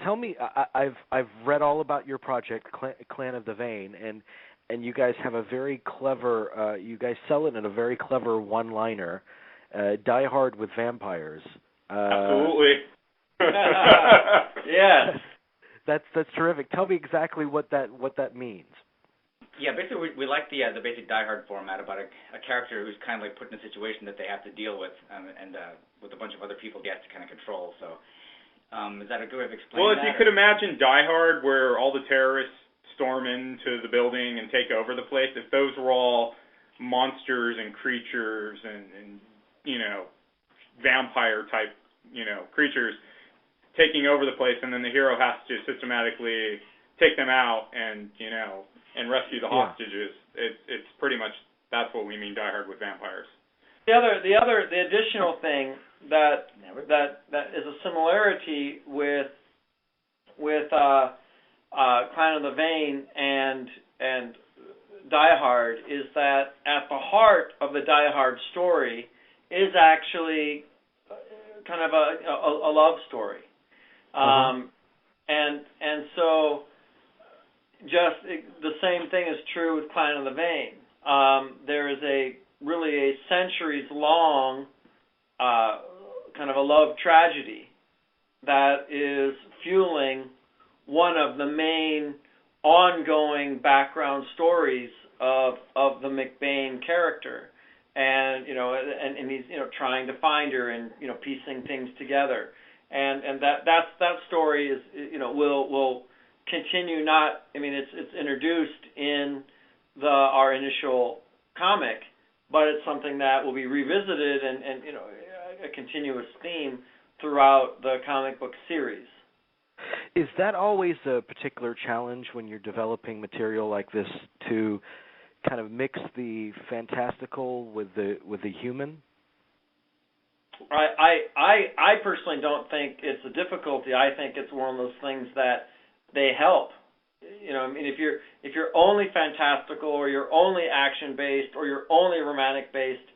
tell me, I've read all about your project, Clan of the Vein, and you guys have a very clever. You guys sell it in a very clever one-liner. Die Hard with vampires. Absolutely. Yes. That's terrific. Tell me exactly what that means. Yeah, basically we like the basic Die Hard format about a character who's kind of like put in a situation that they have to deal with, and with a bunch of other people they have to kind of control. So, is that a good way of explaining Well, that? if you could imagine Die Hard, where all the terrorists storm into the building and take over the place, if those were all monsters and creatures and vampire type, creatures taking over the place, and then the hero has to systematically take them out and rescue the hostages. It's pretty much, that's what we mean, Die Hard with vampires. The additional thing that is a similarity with Clan of the Vein and Die Hard is that at the heart of the Die Hard story is actually kind of a love story. And so just the same thing is true with Clan of the Vein. There is really a centuries-long kind of a love tragedy that is fueling one of the main ongoing background stories of the McBain character, and he's trying to find her and piecing things together, and that story is will continue. It's introduced in our initial comic, but it's something that will be revisited and a continuous theme throughout the comic book series. Is that always a particular challenge when you're developing material like this, to kind of mix the fantastical with the human? I personally don't think it's a difficulty. I think it's one of those things that they help. If you're only fantastical, or you're only action based, or you're only romantic based,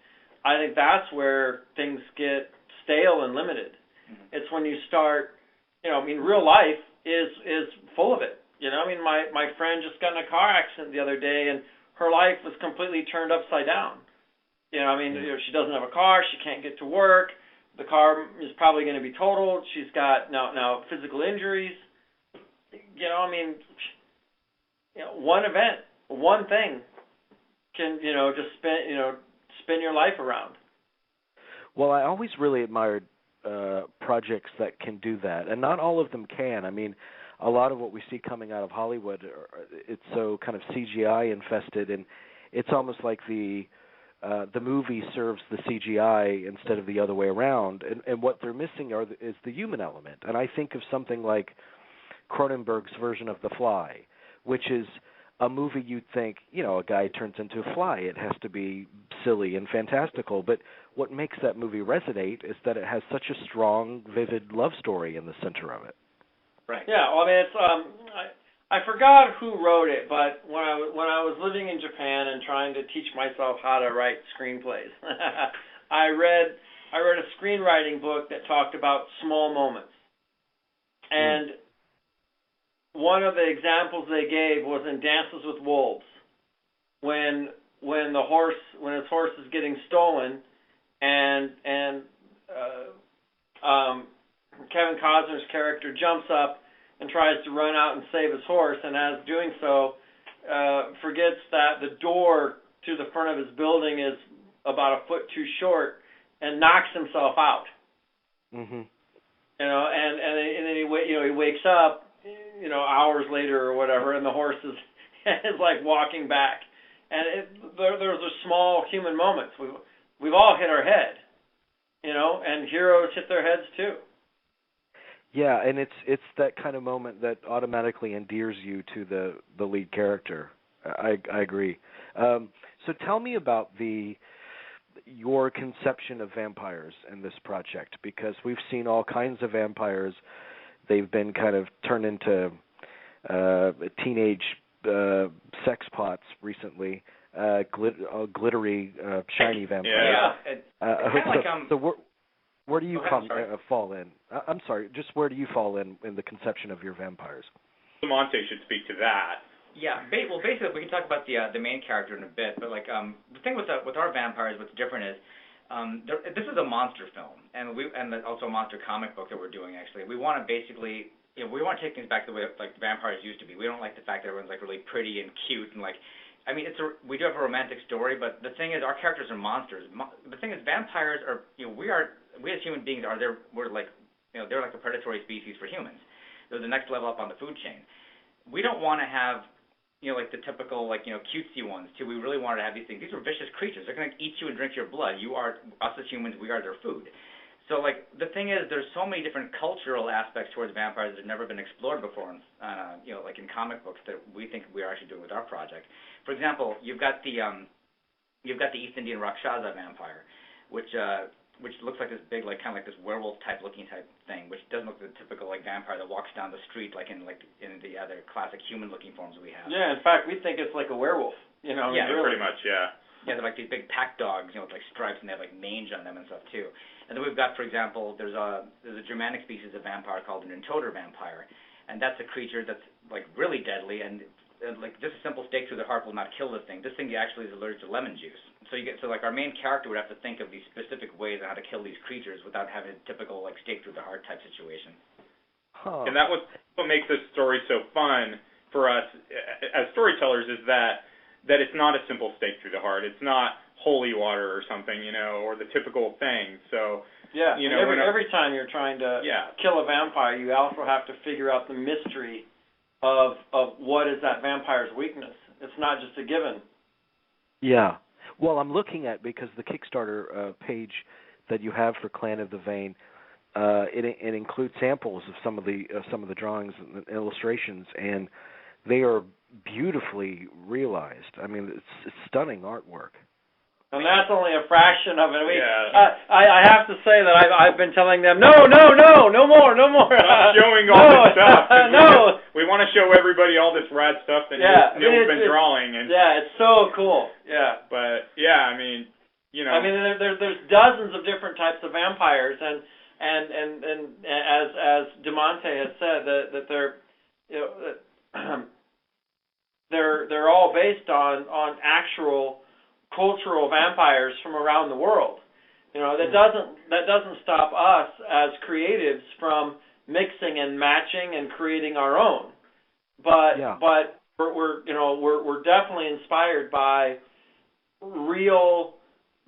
I think that's where things get stale and limited. Mm-hmm. It's when you start, real life is full of it. My friend just got in a car accident the other day, and her life was completely turned upside down. She doesn't have a car, she can't get to work, the car is probably going to be totaled, she's got now physical injuries. One event, one thing can, just spin your life around. Well, I always really admired projects that can do that, and not all of them can. A lot of what we see coming out of Hollywood, it's so kind of CGI infested, and it's almost like the movie serves the CGI instead of the other way around. And what they're missing is the human element. And I think of something like Cronenberg's version of The Fly, which is a movie you'd think, a guy turns into a fly. It has to be silly and fantastical. But what makes that movie resonate is that it has such a strong, vivid love story in the center of it. Right. Yeah. Well, it's I forgot who wrote it, but when I was living in Japan and trying to teach myself how to write screenplays, I read a screenwriting book that talked about small moments, and one of the examples they gave was in Dances with Wolves, when his horse is getting stolen, and Kevin Costner's character jumps up and tries to run out and save his horse, and as doing so, forgets that the door to the front of his building is about a foot too short, and knocks himself out. Mm-hmm. And then he wakes up, hours later or whatever, and the horse is like walking back. And there's a small human moments. We've all hit our head, and heroes hit their heads too. Yeah, and it's that kind of moment that automatically endears you to the lead character. I agree. So tell me about your conception of vampires in this project, because we've seen all kinds of vampires. They've been kind of turned into teenage sex pots recently, glittery, shiny vampires. Yeah. It's kind of like Where do you fall in? I'm sorry, just where do you fall in the conception of your vampires? Monte should speak to that. Yeah, well, basically, we can talk about the main character in a bit, but like the thing with our vampires, what's different is this is a monster film, and also a monster comic book that we're doing. Actually, we want to basically, we want to take things back to the way like vampires used to be. We don't like the fact that everyone's like really pretty and cute and like. I mean, we do have a romantic story, but the thing is, our characters are monsters. The thing is, vampires are, we as human beings we're like, they're like a predatory species for humans. They're the next level up on the food chain. We don't want to have, like the typical, like, cutesy ones, too. We really wanted to have these things. These are vicious creatures. They're going to eat you and drink your blood. Us as humans, we are their food. So, like, the thing is, there's so many different cultural aspects towards vampires that have never been explored before, like in comic books that we think we are actually doing with our project. For example, you've got the East Indian Rakshasa vampire, which looks like this big, like, kind of like this werewolf type thing, which doesn't look like the typical like vampire that walks down the street like in the other classic human looking forms we have. Yeah, in fact, we think it's like a werewolf. Yeah, really. Pretty much, yeah. Yeah, they're like these big pack dogs, with like stripes, and they have like mange on them and stuff too. And then we've got, for example, there's a Germanic species of vampire called an entoder vampire, and that's a creature that's like really deadly, and like just a simple stake through the heart will not kill this thing. This thing actually is allergic to lemon juice. So like our main character would have to think of these specific ways on how to kill these creatures without having a typical like stake through the heart type situation. And that what makes this story so fun for us as storytellers is that it's not a simple stake through the heart. It's not holy water or something, or the typical thing. So yeah, every time you're trying to kill a vampire, you also have to figure out the mystery of what is that vampire's weakness. It's not just a given. Yeah. Well, I'm looking at, because the Kickstarter page that you have for Clan of the Vein, it includes samples of some of the drawings and illustrations, and they are beautifully realized. I mean, it's stunning artwork. And that's only a fraction of it. I have to say that I've been telling them, no more. Stop showing all this stuff. No. We want to show everybody all this rad stuff that Neil's been drawing. And it's so cool. Yeah. But I mean, I mean, there's dozens of different types of vampires, and as DeMonte has said that they're all based on actual cultural vampires from around the world. That doesn't stop us as creatives from mixing and matching and creating our own. But we're definitely inspired by real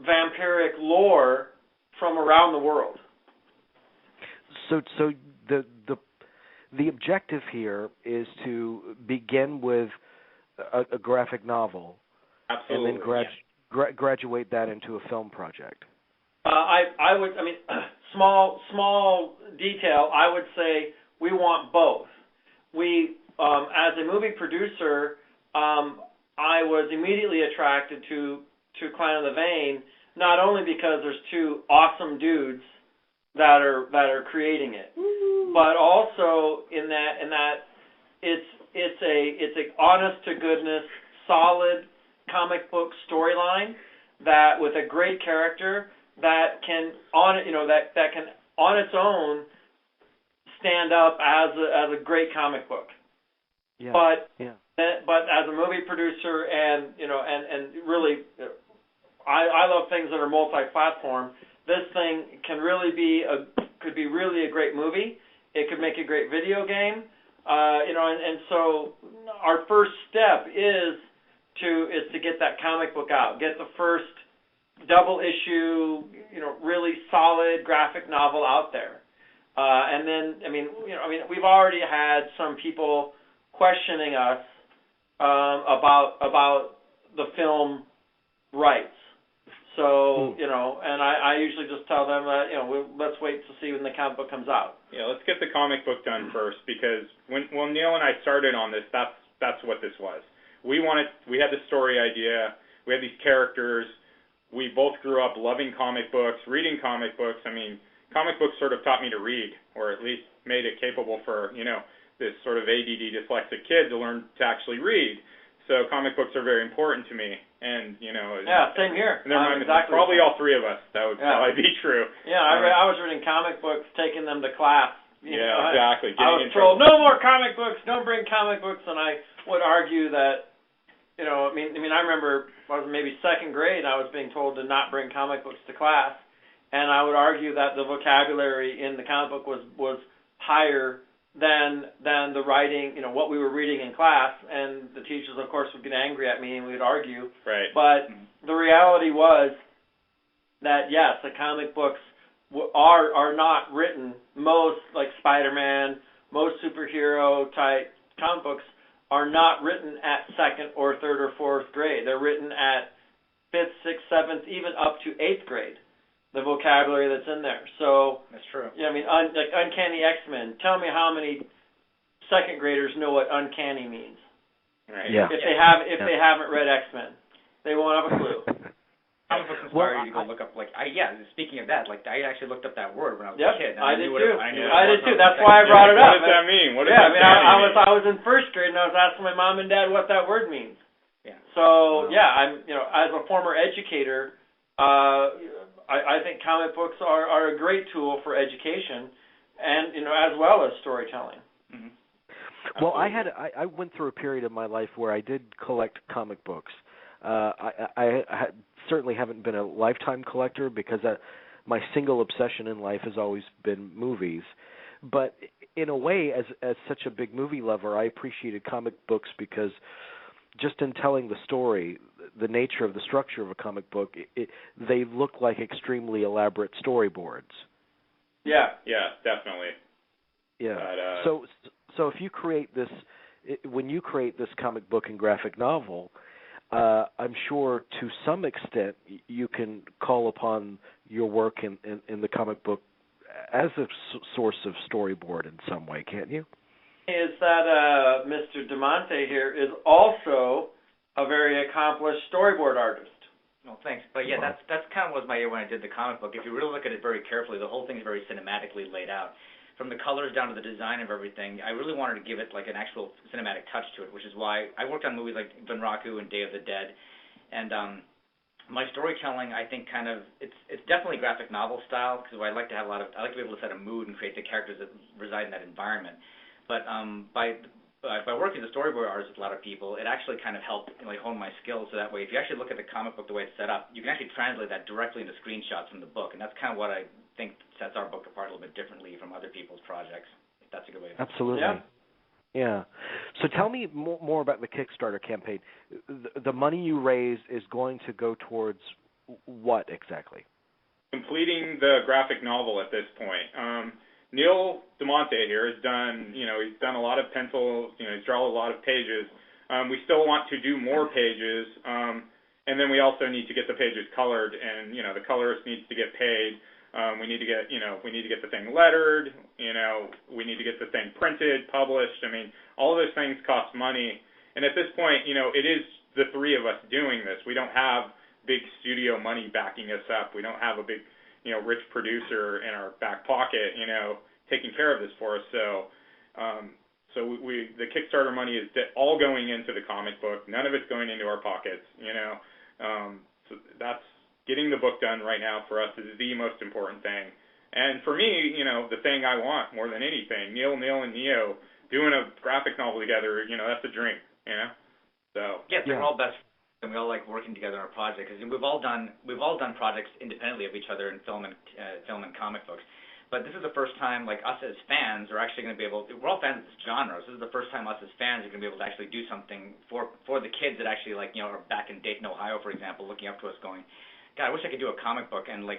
vampiric lore from around the world. So the objective here is to begin with a graphic novel. Absolutely. And then graduate that into a film project. Small detail, I would say we want both. We, as a movie producer, I was immediately attracted to Clan of the Vein, not only because there's two awesome dudes that are creating it, but also in that it's a honest to goodness, solid comic book storyline that with a great character that can on its own stand up as a great comic book. Yeah. But as a movie producer and really I love things that are multi-platform. This thing could be really a great movie. It could make a great video game. And so our first step is to get that comic book out, get the first double issue, really solid graphic novel out there. And then, we've already had some people questioning us about the film rights. So, and I usually just tell them that, let's wait to see when the comic book comes out. Yeah, let's get the comic book done first, because when Neil and I started on this, that's what this was. We had the story idea, we had these characters, we both grew up loving comic books, reading comic books. I mean, comic books sort of taught me to read, or at least made it capable for, this sort of ADD dyslexic kid to learn to actually read. so comic books are very important to me. And yeah, same here. And exactly probably all three of us. That would probably be true. Yeah, I was reading comic books, taking them to class. Exactly. I was told no more comic books, don't bring comic books, and I would argue that, I remember I was maybe second grade, and I was being told to not bring comic books to class, and I would argue that the vocabulary in the comic book was higher than the writing, what we were reading in class, and the teachers, of course, would get angry at me, and we would argue. Right. But the reality was that, yes, the comic books are not written, most, like Spider-Man, most superhero-type comic books are not written at second or third or fourth grade. They're written at fifth, sixth, seventh, even up to eighth grade, the vocabulary that's in there. So that's true. Yeah, like Uncanny X-Men. Tell me how many second graders know what uncanny means. Right. Yeah. If they haven't read X-Men, they won't have a clue. Comic books inspire you to go look up, speaking of that, I actually looked up that word when I was a kid. I did too. I did too. That's why I brought it up. What does that mean? I was in first grade and I was asking my mom and dad what that word means. Yeah. So I'm as a former educator, I think comic books are a great tool for education, and as well as storytelling. Mm-hmm. Well, I went through a period of my life where I did collect comic books. I certainly haven't been a lifetime collector because my single obsession in life has always been movies. But in a way, as such a big movie lover, I appreciated comic books because just in telling the story, the nature of the structure of a comic book, they look like extremely elaborate storyboards. Yeah. Yeah, definitely. Yeah. But, so if you create this, when you create this comic book and graphic novel, I'm sure to some extent you can call upon your work in the comic book as a source of storyboard in some way, can't you? Is that Mr. DeMonte here is also a very accomplished storyboard artist. Well, thanks. But yeah, that's kind of was my ear when I did the comic book. If you really look at it very carefully, the whole thing is very cinematically laid out. From the colors down to the design of everything, I really wanted to give it like an actual cinematic touch to it, which is why I worked on movies like Bunraku and Day of the Dead. And my storytelling, I think, it's definitely graphic novel style because I like to have I like to be able to set a mood and create the characters that reside in that environment. But by working as a storyboard artist with a lot of people, it actually kind of helped hone my skills. So that way, if you actually look at the comic book the way it's set up, you can actually translate that directly into screenshots from the book, and that's kind of what I think sets our book apart a little bit differently from other people's projects. If that's a good way to Absolutely. Yeah. So tell me more about the Kickstarter campaign. The money you raise is going to go towards what exactly? Completing the graphic novel at this point. Neil DeMonte here has done, he's done a lot of pencil, he's drawn a lot of pages. We still want to do more pages, and then we also need to get the pages colored, and the colorist needs to get paid. We need to get, the thing lettered. We need to get the thing printed, published. I mean, all of those things cost money. And at this point, it is the three of us doing this. We don't have big studio money backing us up. We don't have a big rich producer in our back pocket, taking care of this for us. So the Kickstarter money is all going into the comic book. None of it's going into our pockets, So that's getting the book done right now for us is the most important thing. And for me, the thing I want more than anything, Neil and Neo doing a graphic novel together, that's a dream, So yeah, they're all best. And we all like working together on our projects. Because we've all done projects independently of each other in film and comic books. But this is the first time, us as fans are actually going to be able. We're all fans of this genre. So this is the first time us as fans are going to be able to actually do something for the kids that actually are back in Dayton, Ohio, for example, looking up to us, going, God, I wish I could do a comic book. And we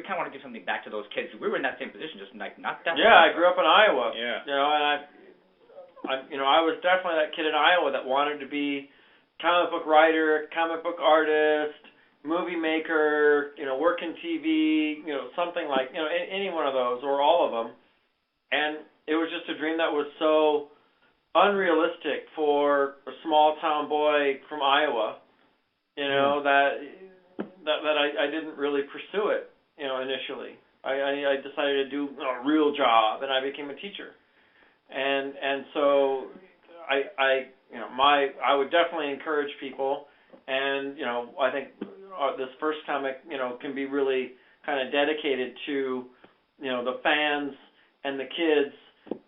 kind of want to do something back to those kids. We were in that same position, just not that. Yeah, I grew up in Iowa. Yeah. And I was definitely that kid in Iowa that wanted to be comic book writer, comic book artist, movie maker, work in TV, something like, any one of those or all of them. And it was just a dream that was so unrealistic for a small town boy from Iowa, that I didn't really pursue it, initially. I decided to do a real job, and I became a teacher. And so I I would definitely encourage people, and I think this first comic can be really kind of dedicated to the fans and the kids,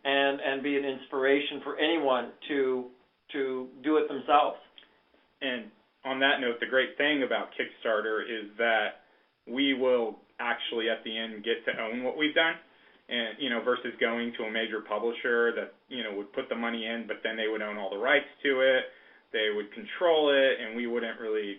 and be an inspiration for anyone to do it themselves. And on that note, the great thing about Kickstarter is that we will actually at the end get to own what we've done, and versus going to a major publisher that would put the money in, but then they would own all the rights to it, they would control it, and we wouldn't really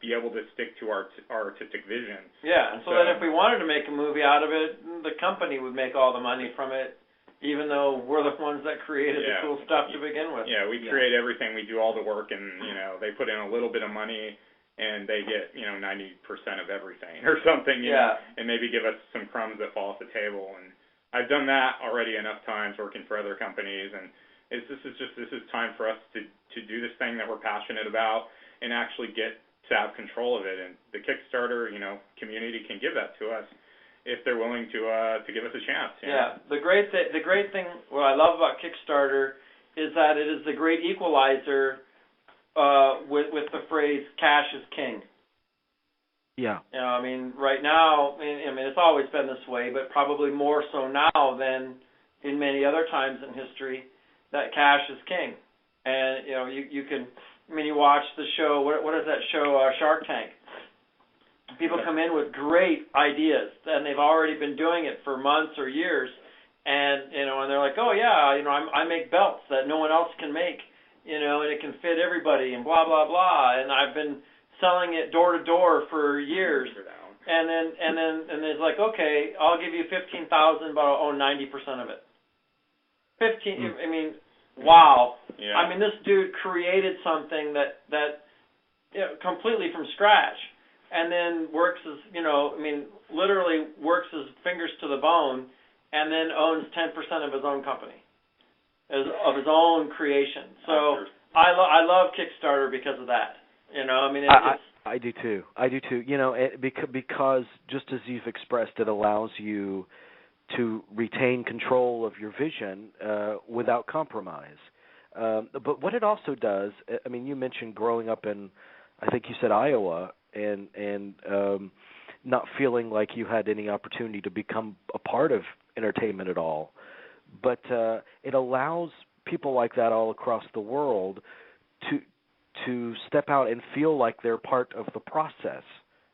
be able to stick to our artistic vision. Yeah, and so then if we wanted to make a movie out of it, the company would make all the money from it, even though we're the ones that created the cool stuff to begin with. Yeah, we create everything, we do all the work, and they put in a little bit of money, and they get 90% of everything or something, and maybe give us some crumbs that fall off the table. And I've done that already enough times working for other companies, and this is time for us to do this thing that we're passionate about and actually get to have control of it. And the Kickstarter community can give that to us if they're willing to give us a chance. Yeah, the great thing what I love about Kickstarter is that it is the great equalizer with the phrase "cash is king." Yeah. Right now, it's always been this way, but probably more so now than in many other times in history, that cash is king. And you can, you watch the show. What is that show? Shark Tank. People come in with great ideas, and they've already been doing it for months or years, and and they're like, oh yeah, I make belts that no one else can make, and it can fit everybody, and blah blah blah, and I've been selling it door to door for years, and then it's like, okay, I'll give you $15,000, but I'll own 90% of it. 15. Wow. Yeah. This dude created something that completely from scratch. And then works his fingers to the bone, and then owns 10% of his own company, of his own creation. So I love Kickstarter because of that. I do too. Because just as you've expressed, it allows you to retain control of your vision without compromise. But what it also does, you mentioned growing up in, I think you said Iowa, and not feeling like you had any opportunity to become a part of entertainment at all. But it allows people like that all across the world to step out and feel like they're part of the process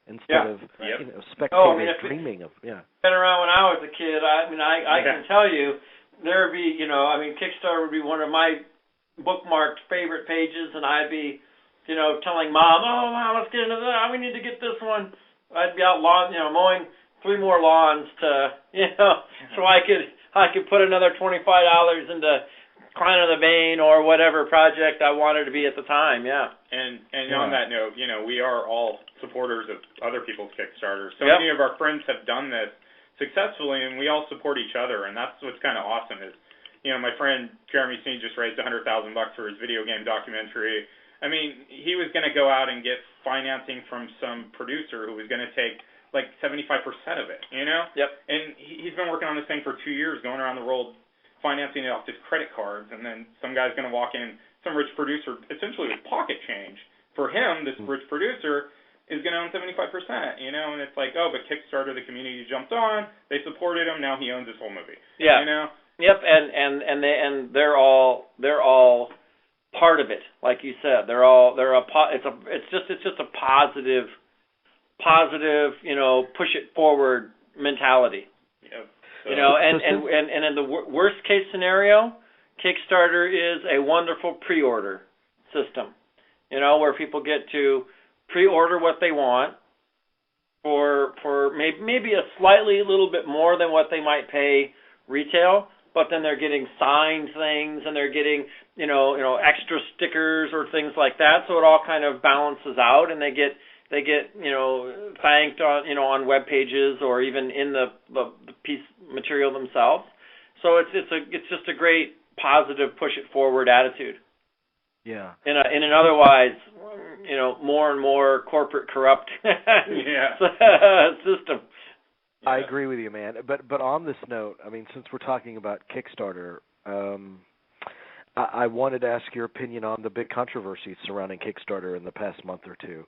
instead of spectators dreaming of. Yeah. Been around when I was a kid. I can tell you there would be Kickstarter would be one of my bookmarked favorite pages, and I'd be telling Mom, oh, Mom, let's get into that. We need to get this one. I'd be out mowing 3 more lawns to, so I could put another $25 into Clan of the Vein or whatever project I wanted to be at the time. Yeah. And on that note, we are all supporters of other people's Kickstarters. So many of our friends have done this successfully, and we all support each other. And that's what's kind of awesome is, my friend Jeremy Steen just raised $100,000 for his video game documentary. He was going to go out and get financing from some producer who was going to take like 75% of it, Yep. And he's been working on this thing for 2 years, going around the world financing it off his credit cards, and then some guy's going to walk in, some rich producer, essentially with pocket change. For him, this rich producer is going to own 75%, and it's like, oh, but Kickstarter, the community jumped on, they supported him, now he owns this whole movie. Yeah. Yep, and they're all part of it, like you said. It's just a positive, push it forward mentality. Yep. So, and in the worst case scenario, Kickstarter is a wonderful pre-order system. Where people get to pre-order what they want for maybe a slightly little bit more than what they might pay retail. But then they're getting signed things, and they're getting, extra stickers or things like that. So it all kind of balances out, and they get thanked on web pages or even in the piece material themselves. So it's just a great positive push it forward attitude. Yeah. In an otherwise, more and more corporate corrupt system. I agree with you, man. But on this note, since we're talking about Kickstarter, I wanted to ask your opinion on the big controversy surrounding Kickstarter in the past month or two,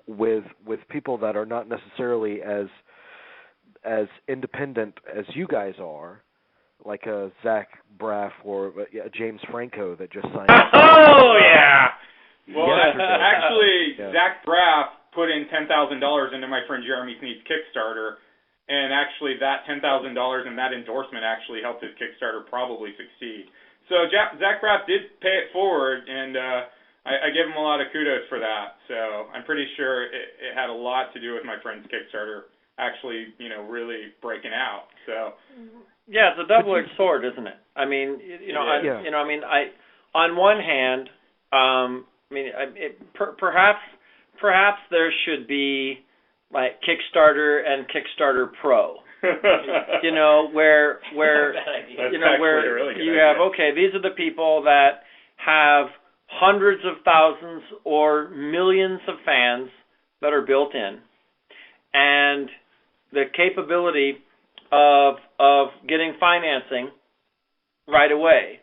with people that are not necessarily as independent as you guys are, like a Zach Braff or James Franco that just signed. Oh yeah. Well, yesterday. actually, Zach Braff put in $10,000 into my friend Jeremy Sneed's Kickstarter, and actually that $10,000 and that endorsement actually helped his Kickstarter probably succeed. So Zach Braff did pay it forward, and I give him a lot of kudos for that. So I'm pretty sure it had a lot to do with my friend's Kickstarter actually, really breaking out. So. Yeah, it's a double-edged sword, isn't it? I mean, on one hand, perhaps there should be like Kickstarter and Kickstarter Pro. Where you have, okay, these are the people that have hundreds of thousands or millions of fans that are built in, and the capability of getting financing right away.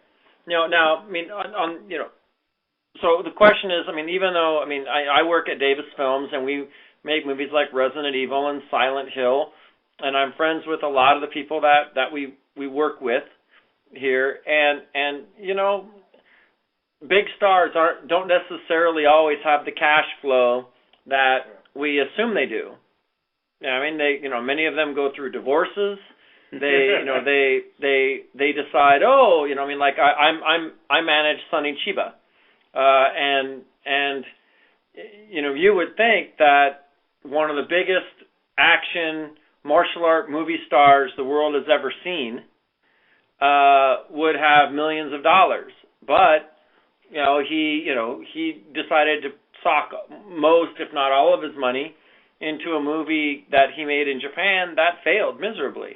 So the question is, even though I work at Davis Films and we make movies like Resident Evil and Silent Hill, and I'm friends with a lot of the people that we work with here, and big stars don't necessarily always have the cash flow that we assume they do. Many of them go through divorces. They decide, I manage Sonny Chiba, and you would think that one of the biggest action martial art movie stars the world has ever seen would have millions of dollars, but he decided to sock most, if not all, of his money into a movie that he made in Japan that failed miserably,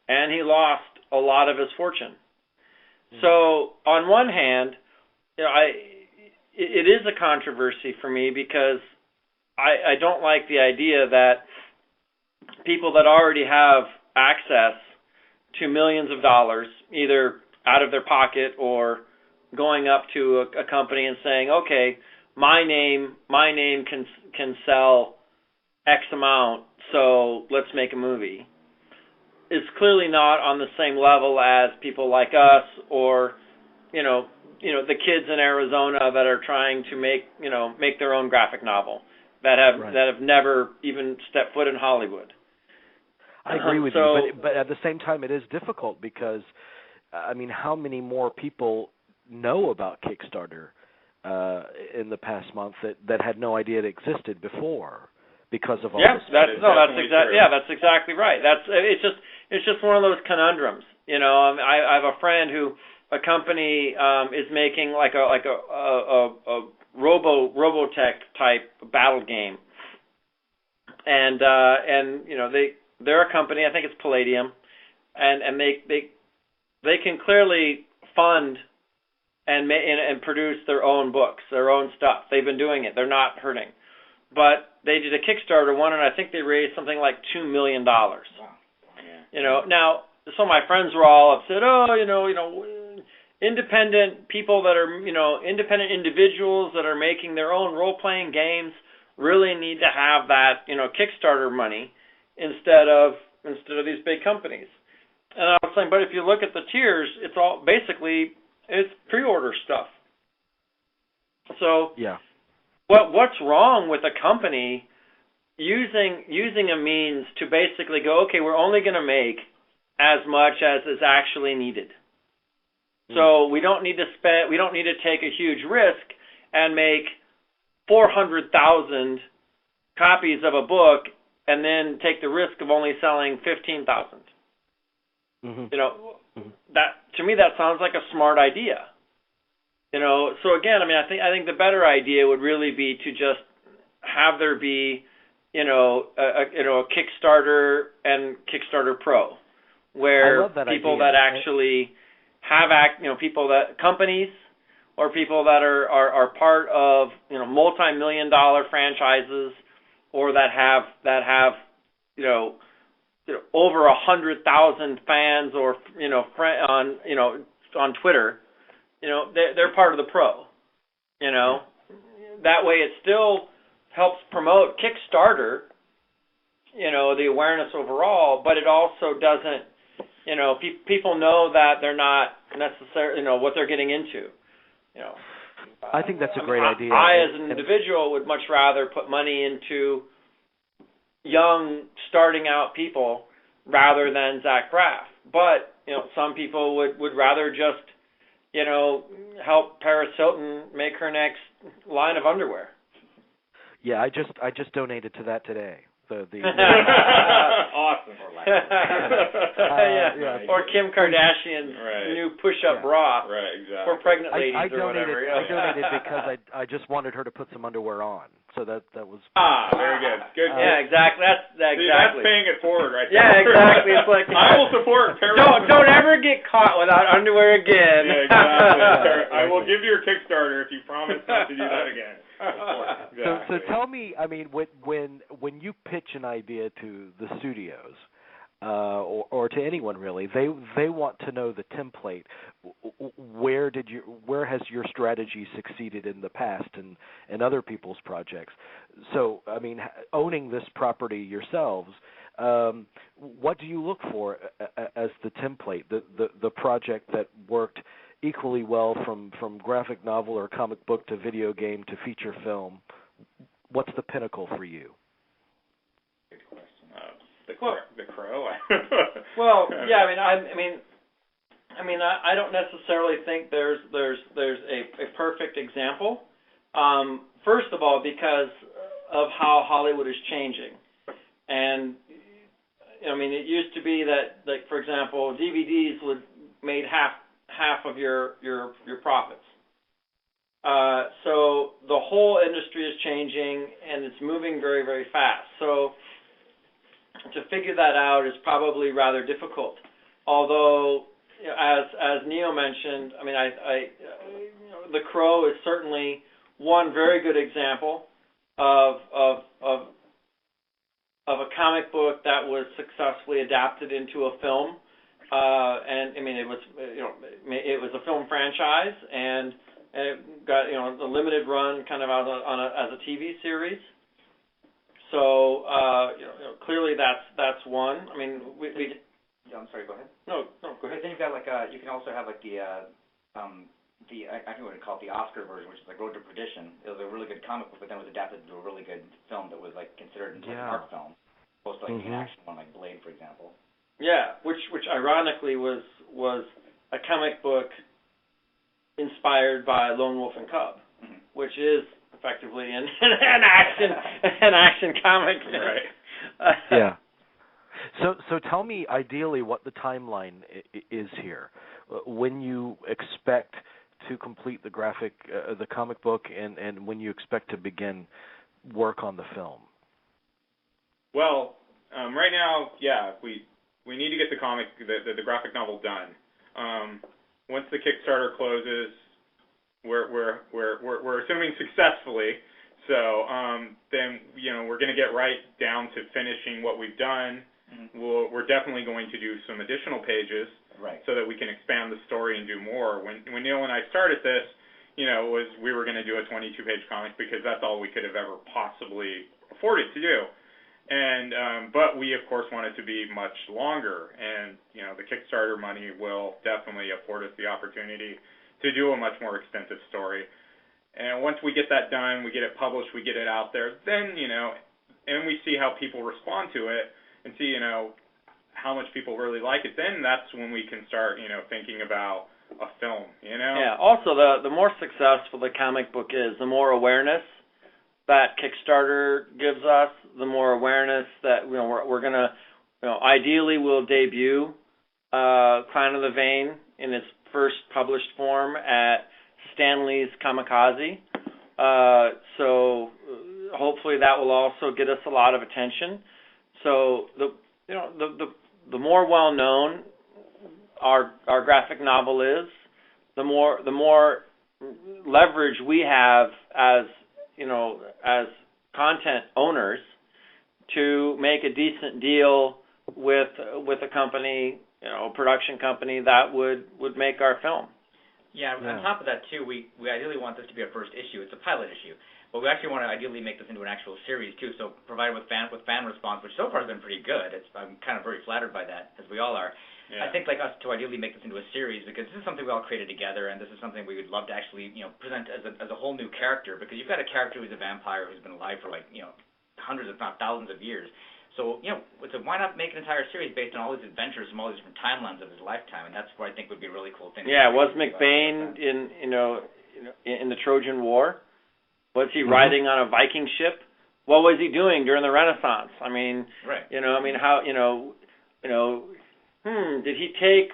and he lost a lot of his fortune. So on one hand, it is a controversy for me because I don't like the idea that people that already have access to millions of dollars, either out of their pocket or going up to a company and saying, okay, my name can sell X amount, so let's make a movie, is clearly not on the same level as people like us or, the kids in Arizona that are trying to make their own graphic novel that have never even stepped foot in Hollywood. I agree with you, but at the same time, it is difficult because, how many more people know about Kickstarter in the past month that had no idea it existed before because of all this? That's exactly right. It's just one of those conundrums. I have a friend who a company is making like a Robotech type battle game, and they're a company, I think it's Palladium, and they can clearly fund and produce their own books, their own stuff. They've been doing it. They're not hurting. But they did a Kickstarter one, and I think they raised something like $2 million. Wow. Now, some of my friends were all upset, independent people that are, independent individuals that are making their own role-playing games really need to have that, Kickstarter money instead of these big companies. And I was saying, but if you look at the tiers, it's all basically it's pre-order stuff. So yeah, what's wrong with a company using a means to basically go, okay, we're only going to make as much as is actually needed. So we don't need to take a huge risk and make 400,000 copies of a book and then take the risk of only selling 15,000. That to me that sounds like a smart idea. So again, I think the better idea would really be to just have there be, a Kickstarter and Kickstarter Pro, where people that actually have people that companies or people that are part of multi-million-dollar franchises or that have over 100,000 fans or on Twitter, they're part of the pro. That way it still helps promote Kickstarter, the awareness overall, but it also doesn't, people know that they're not necessarily, what they're getting into. I think that's a great idea. I, as an individual, would much rather put money into young, starting out people rather than Zach Braff. But, some people would rather just, help Paris Hilton make her next line of underwear. Yeah, I just donated to that today. Awesome. Or Kim Kardashian's new push-up bra for pregnant ladies or whatever. I donated because I just wanted her to put some underwear on. So that was. Very good. Good. Yeah, exactly. That's paying it forward right there. Yeah, exactly. It's like I will support Paris. Don't ever get caught without underwear again. Yeah, exactly. I will give you your Kickstarter if you promise not to do that again. So tell me, I mean, when you pitch an idea to the studios, or to anyone really, they want to know the template. Where has your strategy succeeded in the past and other people's projects? So, I mean, owning this property yourselves, what do you look for as the template, the project that worked equally well from graphic novel or comic book to video game to feature film? What's the pinnacle for you? Good question. The Crow. Well, yeah. I mean, I don't necessarily think there's a perfect example. First of all, because of how Hollywood is changing, and it used to be that, like, for example, DVDs made half of your profits. So the whole industry is changing, and it's moving very, very fast. So to figure that out is probably rather difficult. Although, as Neo mentioned, The Crow is certainly one very good example of a comic book that was successfully adapted into a film. It was a film franchise, and it got a limited run kind of as a TV series. So clearly that's one. I mean, I'm sorry. Go ahead. No, go ahead. Then you've got you can also have I think what we call it the Oscar version, which is like Road to Perdition. It was a really good comic book, but then it was adapted to a really good film that was considered an art film, opposed to an action one like Blade, for example. Yeah, which ironically was a comic book inspired by Lone Wolf and Cub, which is effectively an action comic. Right. Yeah. So tell me, ideally, what the timeline is here. When you expect to complete the comic book, and when you expect to begin work on the film. Well, right now, we need to get the graphic novel done. Once the Kickstarter closes, we're assuming successfully. So then we're going to get right down to finishing what we've done. We're definitely going to do some additional pages, so that we can expand the story and do more. When Neil and I started this, we were going to do a 22-page comic because that's all we could have ever possibly afforded to do. And but we of course want it to be much longer, and the Kickstarter money will definitely afford us the opportunity to do a much more extensive story. And once we get that done, we get it published, we get it out there, then and we see how people respond to it and see how much people really like it. Then that's when we can start thinking about a film. Yeah. Also, the more successful the comic book is, the more awareness that Kickstarter gives us, the more awareness that we're gonna, ideally we'll debut Clan of the Vein in its first published form at Stan Lee's Kamikaze. So hopefully that will also get us a lot of attention. So the more well known our graphic novel is, the more leverage we have as content owners to make a decent deal with a company, a production company that would make our film. Yeah, on top of that, too, we ideally want this to be our first issue. It's a pilot issue. But we actually want to ideally make this into an actual series, too, so provided with fan response, which so far has been pretty good. I'm kind of very flattered by that, as we all are. Yeah. I think, like us, to ideally make this into a series, because this is something we all created together, and this is something we would love to actually, present as a whole new character, because you've got a character who's a vampire who's been alive for, hundreds, if not thousands of years. So, so why not make an entire series based on all these adventures from all these different timelines of his lifetime? And that's what I think would be a really cool thing. Yeah, was McBain in the Trojan War? Was he riding on a Viking ship? What was he doing during the Renaissance? I mean, right. How, did he take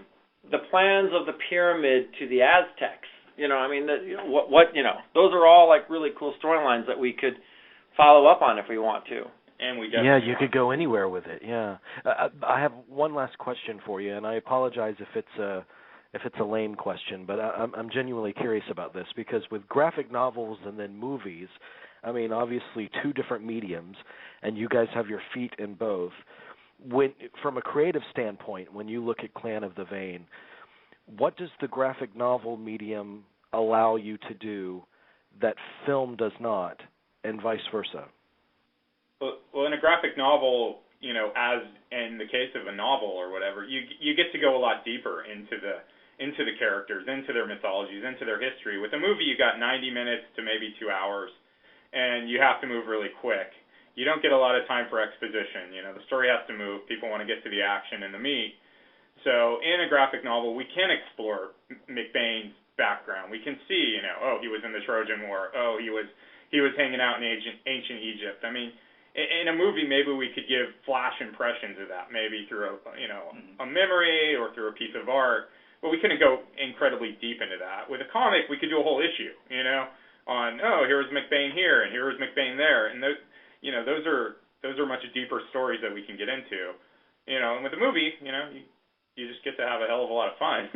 the plans of the pyramid to the Aztecs? Those are all like really cool storylines that we could follow up on if we want to. And we you could go anywhere with it. Yeah, I have one last question for you, and I apologize if it's a lame question, but I'm genuinely curious about this, because with graphic novels and then movies, I mean, obviously two different mediums, and you guys have your feet in both. From a creative standpoint, when you look at Clan of the Vein, what does the graphic novel medium allow you to do that film does not, and vice versa? Well, in a graphic novel, as in the case of a novel or whatever, you get to go a lot deeper into the characters, into their mythologies, into their history. With a movie, you got 90 minutes to maybe 2 hours, and you have to move really quick. You don't get a lot of time for exposition. The story has to move. People want to get to the action and the meat. So in a graphic novel, we can explore McBain's background. We can see, he was in the Trojan War. Oh, he was hanging out in ancient Egypt. I mean, in a movie, maybe we could give flash impressions of that, maybe through a memory or through a piece of art. But we couldn't go incredibly deep into that. With a comic, we could do a whole issue, on here was McBain here and here was McBain there, and those are much deeper stories that we can get into, And with a movie, you just get to have a hell of a lot of fun,